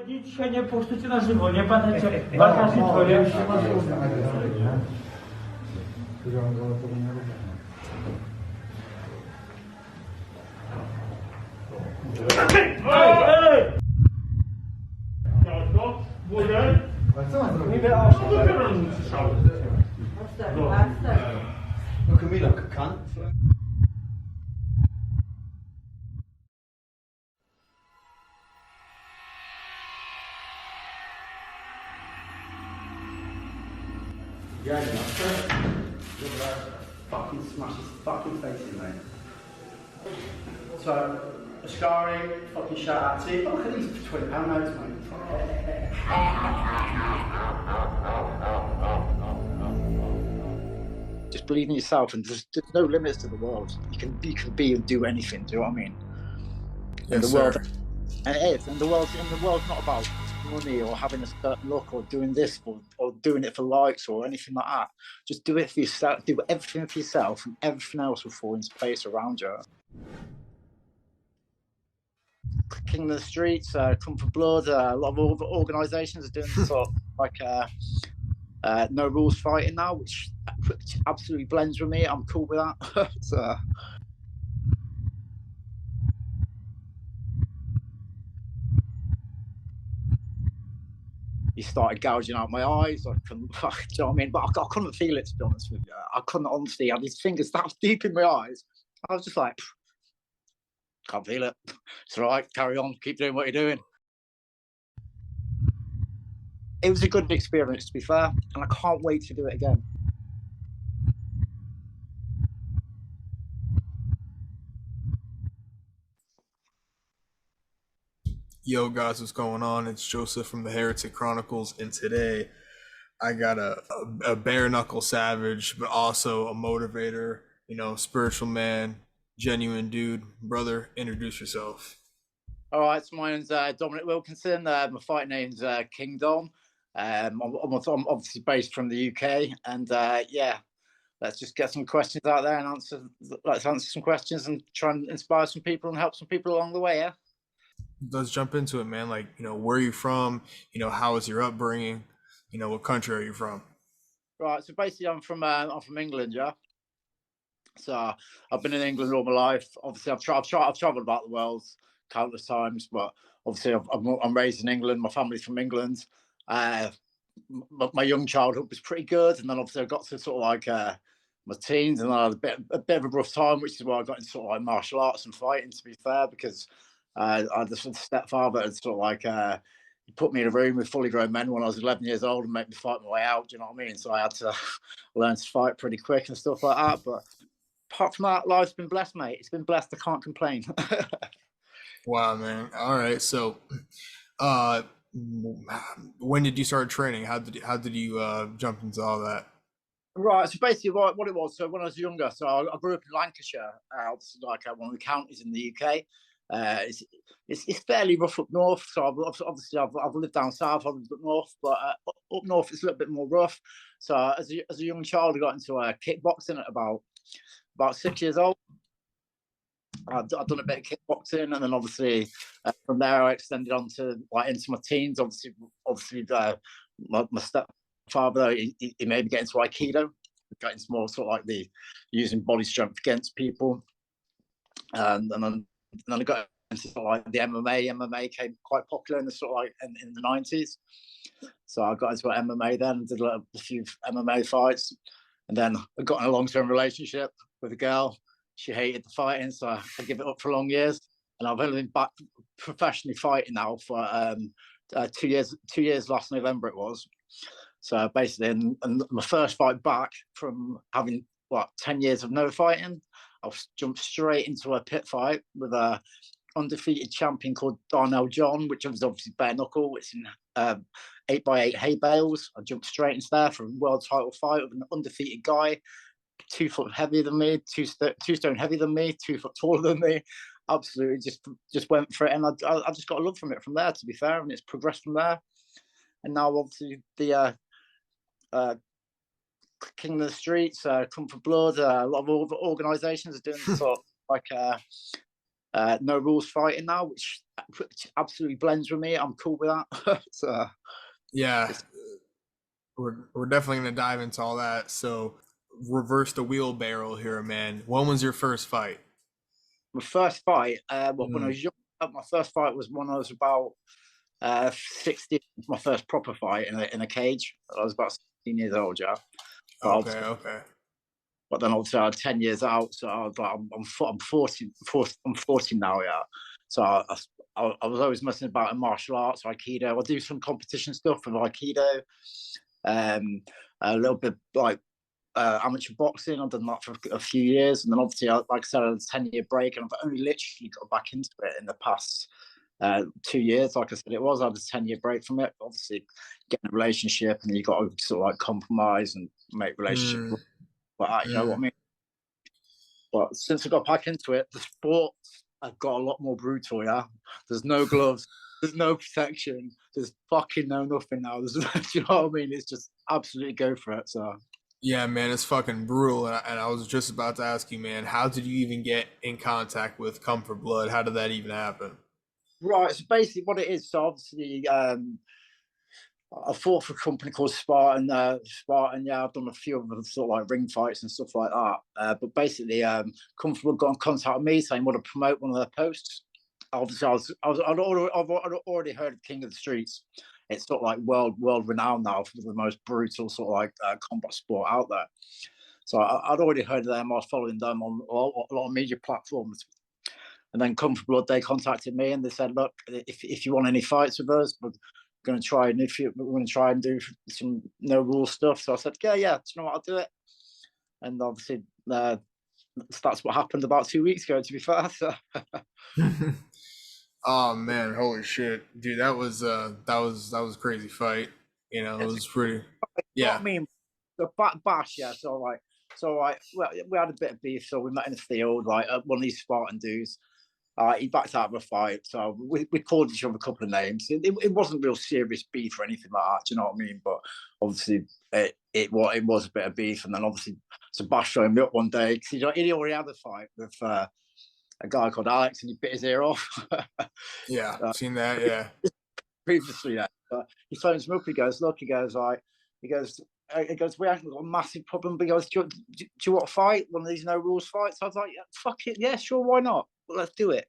Nic dzisiaj nie puszczycie na żywo, nie pamiętajcie, wakacje twoje już się masz Look at me like a cunt. Yeah, fucking smash his fucking face in, mate. So, Ascari, fucking shout out to you. Oh, look at these £20 notes, mate. Just believe in yourself, and there's no limits to the world. You can be and do anything. Do you know what I mean? Yes, the world, sir. and it is. And the world's not about money or having a certain look or doing this or doing it for likes or anything like that. Just do it for yourself. Do everything for yourself, and everything else will fall into place around you. King of the Streets, Come for Blood. A lot of organisations are doing sort of like no rules fighting now, which absolutely blends with me. I'm cool with that. So. He started gouging out my eyes. I couldn't, do you know what I mean? But I couldn't feel it, to be honest with you. I couldn't honestly. I had his fingers that deep in my eyes. I was just like, can't feel it. It's all right. Carry on. Keep doing what you're doing. It was a good experience, to be fair, and I can't wait to do it again. Yo, guys, what's going on? It's Joseph from the Heretic Chronicles, and today I got a bare knuckle savage, but also a motivator, spiritual man, genuine dude. Brother, introduce yourself. All right, so my name's Dominic Wilkinson. My fight name's King Dom. I'm obviously based from the UK, and yeah, let's just get some questions out there and let's answer some questions and try and inspire some people and help some people along the way. Yeah. Let's jump into it, man. Like, where are you from? How was your upbringing? What country are you from? Right. So basically, I'm from England. Yeah. So I've been in England all my life. Obviously, I've traveled about the world countless times, but obviously, I'm raised in England. My family's from England. My young childhood was pretty good, and then obviously I got to sort of like my teens, and I had a bit of a rough time, which is why I got into sort of like martial arts and fighting. To be fair, because I had this stepfather that sort of like he put me in a room with fully grown men when I was 11 years old and made me fight my way out. Do you know what I mean? So I had to learn to fight pretty quick and stuff like that. But apart from that, life's been blessed, mate. It's been blessed. I can't complain. Wow, man. All right. So, when did you start training? How did you jump into all that? Right, so basically what it was, so when I was younger, so I grew up in Lancashire, obviously like one of the counties in the UK. It's fairly rough up north, so I've lived down south, I've lived up north, but up north it's a little bit more rough. So as a young child, I got into kickboxing at about 6 years old. I've done a bit of kickboxing, and then obviously from there I extended on to like into my teens. Obviously, my stepfather he made me get into Aikido, got into more sort of like the using body strength against people, and then I got into sort of like the MMA. MMA came quite popular in the sort of like in the 90s. So I got into MMA then, did a few MMA fights, and then I got in a long-term relationship with a girl. She hated the fighting, so I gave it up for long years. And I've only been back professionally fighting now for 2 years. 2 years last November it was. So basically, and my first fight back from having 10 years of no fighting, I jumped straight into a pit fight with a undefeated champion called Darnell John, which was obviously bare knuckle. It's in 8x8 hay bales. I jumped straight into there for a world title fight with an undefeated guy. 2 foot heavier than me, 2 stone heavier than me, 2 foot taller than me. Absolutely, just went for it, and I just got a love from it from there. To be fair, and it's progressed from there. And now, obviously, the King of the Streets, Come for Blood. A lot of organisations are doing sort of like no rules fighting now, which absolutely blends with me. I'm cool with that. So Yeah, we're definitely gonna dive into all that. So reverse the wheelbarrow here, man. When was your first fight? my first fight, when I Mm, was young, my first fight was when I was about 16. My first proper fight in a cage. I was about 16 years old, yeah. But, okay, okay. but then obviously I had 10 years out, so I was like, I'm 40 now, yeah. So I was always messing about in martial arts, Aikido. I do some competition stuff with Aikido, um, a little bit like amateur boxing. I've done that for a few years, and then obviously, like I said, I had a 10-year break, and I've only literally got back into it in the past 2 years. Like I said, I had a 10-year break from it. Obviously, getting a relationship, and you got to sort of like compromise and make relationship Mm, like that. You know what I mm. mean? But since I got back into it, the sports have got a lot more brutal. Yeah, there's no gloves. There's no protection. There's fucking no nothing now. Do you know what I mean? It's just absolutely go for it. So Yeah, man, it's fucking brutal. And I was just about to ask you, man, how did you even get in contact with Comfort Blood? How did that even happen? right, so basically what it is, so obviously I fought for a company called Spartan. Spartan, yeah, I've done a few of them sort of like ring fights and stuff like that. But basically, Comfortable got in contact with me saying, "Want to promote one of their posts?" Obviously, I'd already heard of King of the Streets. It's sort of like world renowned now for the most brutal sort of like combat sport out there. So I'd already heard of them. I was following them on a lot of media platforms. And then Come for Blood, they contacted me and they said, "Look, if you want any fights with us, we're going to try and we're going to try and do some no rule stuff." So I said, "Yeah, do you know what? I'll do it." And obviously, that's what happened about 2 weeks ago. To be fair, so. Oh man, holy shit, dude, that was a crazy fight. It It's, was pretty. you know what Yeah. I mean? The bash, yeah. Well, we had a bit of beef, so we met in the field, like one of these Spartan dudes. He backed out of a fight, so we called each other a couple of names. It wasn't real serious beef or anything like that. Do you know what I mean? But obviously, it was a bit of beef, and then obviously, so Bash showed me up one day because he already had a fight with a guy called Alex, and he bit his ear off. Yeah, uh, seen that. Yeah. previously, yeah. He phones me up. He goes, "Look," he goes, "like," he goes. He goes, "We haven't got a massive problem." But he goes, do you want to fight one of these no rules fights?" I was like, "Yeah, fuck it, yeah, sure, why not? Well, let's do it.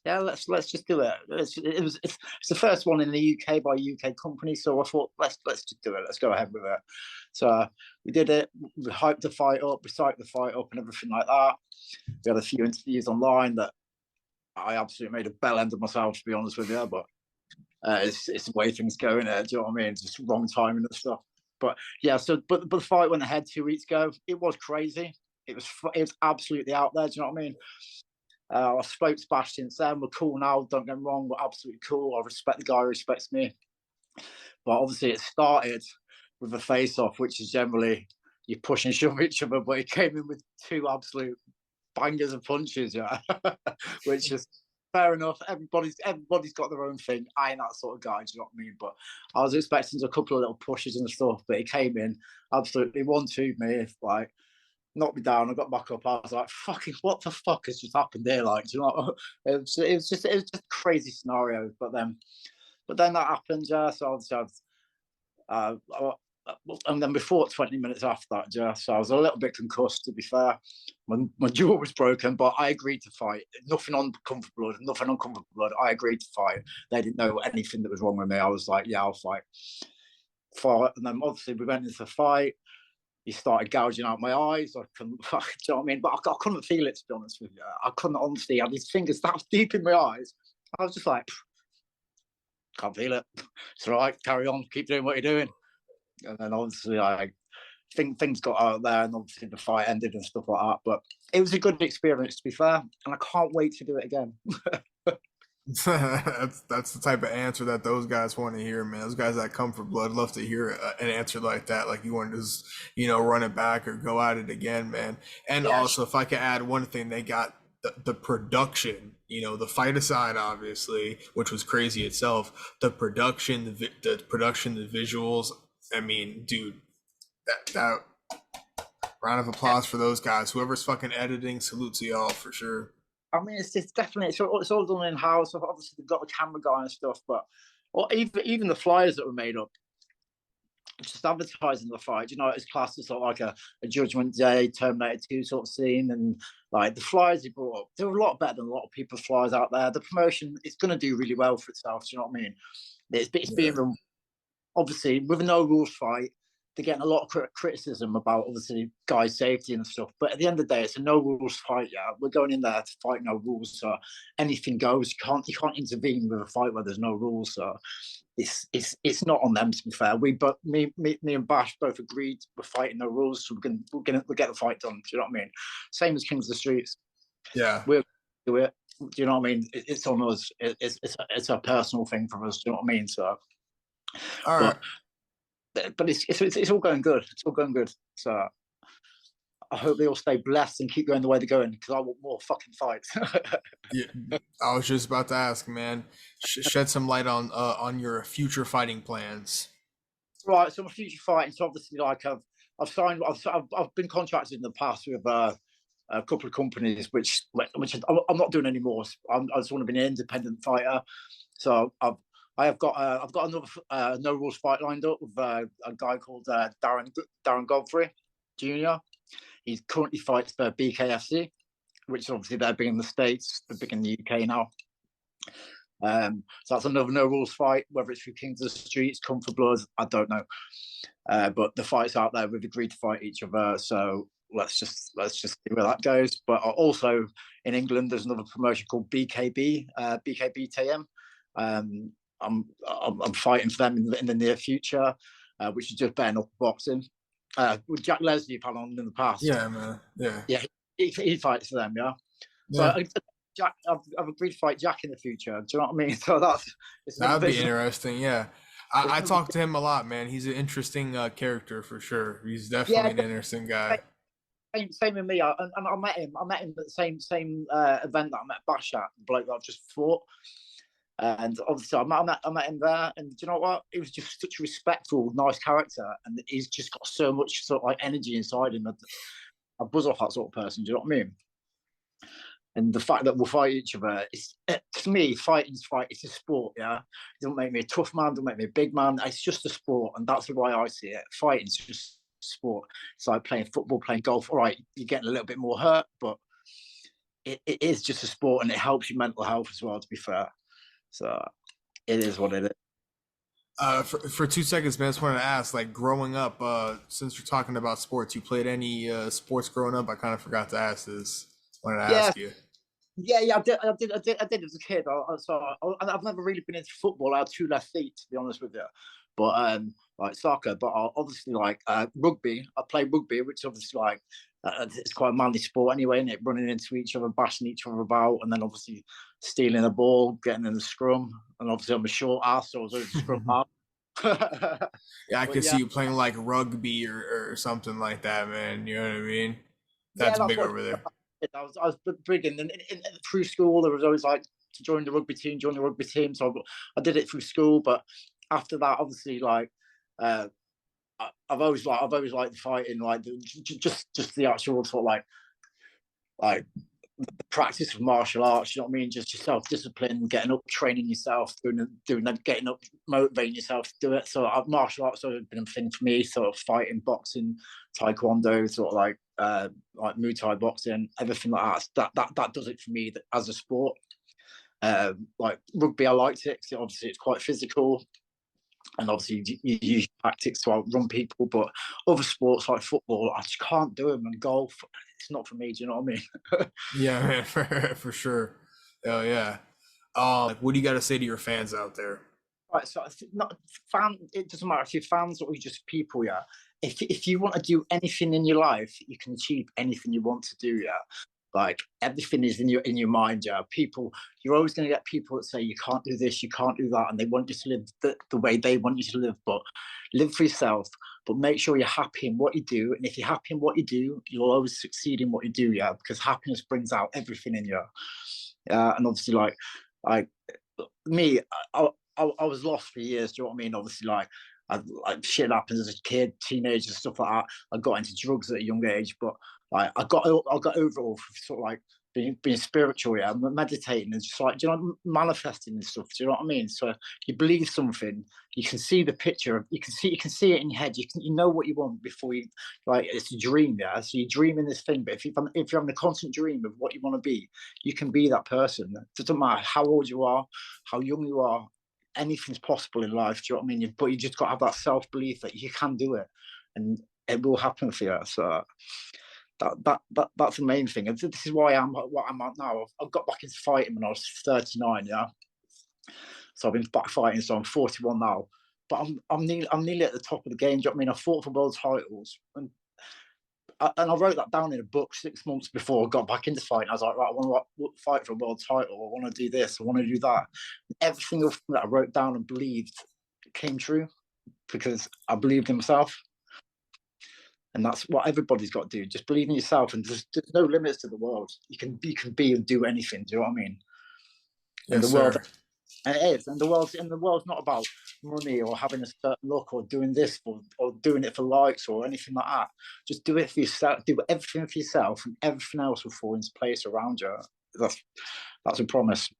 Yeah, let's just do it." It's the first one in the UK by a UK company, so I thought let's just do it. Let's go ahead with it. So we did it. We hyped the fight up, we psyched the fight up, and everything like that. We had a few interviews online that I absolutely made a bell end of myself, to be honest with you. But it's the way things go in there. Do you know what I mean? It's just wrong timing and stuff. But yeah, but the fight went ahead 2 weeks ago. It was crazy. It was absolutely out there. Do you know what I mean? I spoke to Bash since then. We're cool now. Don't get me wrong. We're absolutely cool. I respect the guy who respects me. But obviously, it started with a face off, which is generally you push and shove each other. But it came in with two absolute bangers of punches, yeah, which is fair enough. Everybody's got their own thing. I ain't that sort of guy, do you know what I mean? But I was expecting a couple of little pushes and stuff, but he came in absolutely 1-2 me, like knocked me down. I got back up. I was like, "Fucking what the fuck has just happened there?" Like, do you know? It was just crazy scenarios. But then that happened, yeah. So uh, and then before 20 minutes after that, yeah, so I was a little bit concussed, to be fair. My jaw was broken, but I agreed to fight. Nothing on Comfort Blood, nothing on Comfort Blood. I agreed to fight. They didn't know anything that was wrong with me. I was like, "Yeah, I'll fight." And then obviously we went into the fight. He started gouging out my eyes. I couldn't, do you know what I mean? But I couldn't feel it, to be honest with you. I couldn't honestly. He had his fingers that deep in my eyes. I was just like, "Can't feel it. It's all right. Carry on. Keep doing what you're doing." And then obviously I think things got out there, and obviously the fight ended and stuff like that. But it was a good experience, to be fair, and I can't wait to do it again. That's the type of answer that those guys want to hear, man. Those guys that come for blood love to hear an answer like that. Like you want to just, run it back or go at it again, man. And Yeah, also, if I could add one thing, they got the production. The fight aside, obviously, which was crazy itself. The production, the production, the visuals. I mean, dude, that round of applause for those guys. Whoever's fucking editing, salute to y'all for sure. I mean, it's definitely it's all done in house. Obviously, they've got the camera guy and stuff, but or even the flyers that were made up, just advertising the fight. You know, it's classed as sort of like a Judgment Day, Terminator 2 sort of scene, and like the flyers he brought up, they're a lot better than a lot of people's flyers out there. The promotion is going to do really well for itself. Do you know what I mean? It's being Yeah. obviously with a no rules fight. They're getting a lot of criticism about obviously guys' safety and stuff. But at the end of the day, it's a no rules fight. Yeah, we're going in there to fight no rules, so anything goes. You can't intervene with a fight where there's no rules. So it's not on them, to be fair. But me and Bash both agreed we're fighting no rules, so we'll get the fight done. Do you know what I mean? Same as Kings of the Streets. Yeah. We'll do it. Do you know what I mean? It's on us. It's a personal thing for us. Do you know what I mean? So, All right. but it's all going good. It's all going good. So I hope they all stay blessed and keep going the way they're going, because I want more fucking fights. Yeah, I was just about to ask, man. Shed some light on your future fighting plans. Right. So my future fighting. So obviously, like I've been contracted in the past with a couple of companies, which I'm not doing anymore. I just want to be an independent fighter. So I've got another no rules fight lined up with a guy called Darren Godfrey Jr. He currently fights for BKFC, which obviously they're big in the States, they're big in the UK now. So that's another no rules fight. Whether it's through Kings of the Streets, Come for Blood, I don't know. But the fights out there, we've agreed to fight each other. So let's just see where that goes. But also in England, there's another promotion called BKB, BKB TM. I'm fighting for them in the near future, which is just better up boxing. With Jack Leslie, you've had on in the past. Yeah, man. Yeah. He fights for them. Yeah. So I've agreed to fight Jack in the future. Do you know what I mean? So that'd be interesting. Yeah. I talked to him a lot, man. He's an interesting character for sure. He's definitely an interesting guy. Same with me. I met him. I met him at the same event that I met Bash at, the bloke that I've just fought. And obviously, I met him there, and do you know what? He was just such a respectful, nice character, and he's just got so much sort of like energy inside him. I buzz off that sort of person. Do you know what I mean? And the fact that we'll fight each other, to me, fighting's fight. It's a sport, yeah. It doesn't make me a tough man, doesn't make me a big man. It's just a sport, and that's the way I see it. Fighting's just sport. It's like playing football, playing golf. All right, you're getting a little bit more hurt, but it is just a sport, and it helps your mental health as well, to be fair. So it is what it is. For 2 seconds, man, I just wanted to ask, like, growing up, since you're talking about sports, you played any sports growing up? I kind of forgot to ask this. Wanted to ask you. Yeah, I did as a kid. I've never really been into football. I had 2 left feet, to be honest with you. But like soccer, but obviously like rugby. I play rugby, which obviously like it's quite a manly sport anyway, isn't it? Running into each other, bashing each other about, and then obviously stealing the ball, getting in the scrum, and obviously I'm a short ass, so I was always a scrum half. Yeah, I could see you playing like rugby or something like that, man. You know what I mean? That's big over there. I was big in through school. There was always like to join the rugby team. So I did it through school, but after that, obviously, like I've always liked fighting, like just the actual sort of like the practice of martial arts. You know what I mean? Just your self-discipline, getting up, training yourself, doing getting up, motivating yourself to do it. So martial arts have been a thing for me. Sort of fighting, boxing, taekwondo, sort of like Muay Thai boxing, everything like that. That does it for me as a sport. Like rugby, I liked it because obviously it's quite physical, and obviously you use tactics to outrun people. But other sports like football, I just can't do them. And golf, it's not for me. Do you know what I mean? Yeah, man, for sure. Oh yeah. What do you got to say to your fans out there? Right, so it doesn't matter if you're fans or you're just people. Yeah, if you want to do anything in your life, you can achieve anything you want to do. Yeah, like everything is in your mind. Yeah, you're always going to get people that say you can't do this, you can't do that, and they want you to live the way they want you to live. But live for yourself, but make sure you're happy in what you do. And if you're happy in what you do, you'll always succeed in what you do. Yeah, because happiness brings out everything in you. And obviously, like me, I was lost for years. Do you know what I mean? Obviously, like shit happens as a kid, teenager, stuff like that. I got into drugs at a young age, but like I got over it all sort of like being spiritual, yeah, meditating and just like, do you know, manifesting and stuff. Do you know what I mean? So you believe something, you can see the picture, you can see it in your head. You know what you want before you, like, it's a dream, yeah. So you dream in this thing, but if you're having a constant dream of what you want to be, you can be that person. It doesn't matter how old you are, how young you are. Anything's possible in life. Do you know what I mean? But you just got to have that self belief that you can do it, and it will happen for you. So that's the main thing. And this is why I'm what I'm at now. I've got back into fighting when I was 39. Yeah, so I've been back fighting. So I'm 41 now, but I'm nearly at the top of the game. Do you know what I mean? I fought for world titles, and I wrote that down in a book 6 months before I got back into fighting. I was like, right, I want to fight for a world title. I want to do this. I want to do that. Every single thing that I wrote down and believed came true because I believed in myself. And that's what everybody's got to do. Just believe in yourself, and there's no limits to the world. You can be and do anything. Do you know what I mean? And Yes, the world, sir. and it is. And the world's not about money or having a certain look or doing this or doing it for likes or anything like that. Just do it for yourself. Do everything for yourself, and everything else will fall into place around you. That's a promise.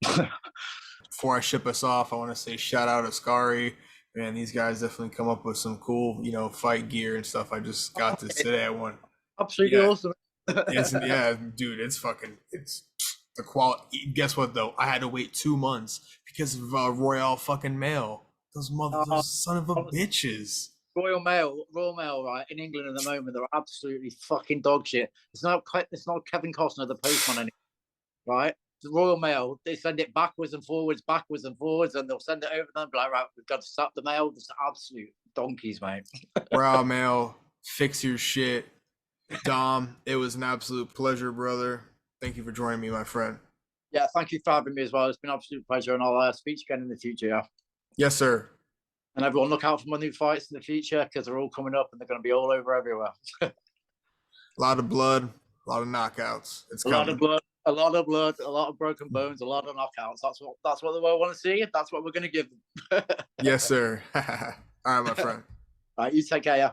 Before I ship us off, I want to say shout out to Scary. Man, these guys definitely come up with some cool, fight gear and stuff. I just got this today. I want Absolutely awesome. yeah, dude, it's the quality. Guess what though? I had to wait 2 months because of Royal fucking Mail. Those son of a bitches. Royal Mail, right, in England at the moment, they're absolutely fucking dog shit. It's not Kevin Costner, the postman anymore, right? The Royal Mail, they send it backwards and forwards, and they'll send it over them. Like, right, we've got to stop the mail. It's absolute donkeys, mate. Royal Mail, fix your shit. Dom, it was an absolute pleasure, brother. Thank you for joining me, my friend. Yeah, thank you for having me as well. It's been an absolute pleasure, and I'll speak to you again in the future. Yeah. Yes, sir. And everyone, look out for my new fights in the future because they're all coming up and they're going to be all over everywhere. A lot of blood, a lot of knockouts. It's coming. A lot of blood, a lot of broken bones, a lot of knockouts. That's what the world want to see. That's what we're going to give them. Yes, sir. All right, my friend. All right, you take care. Yeah.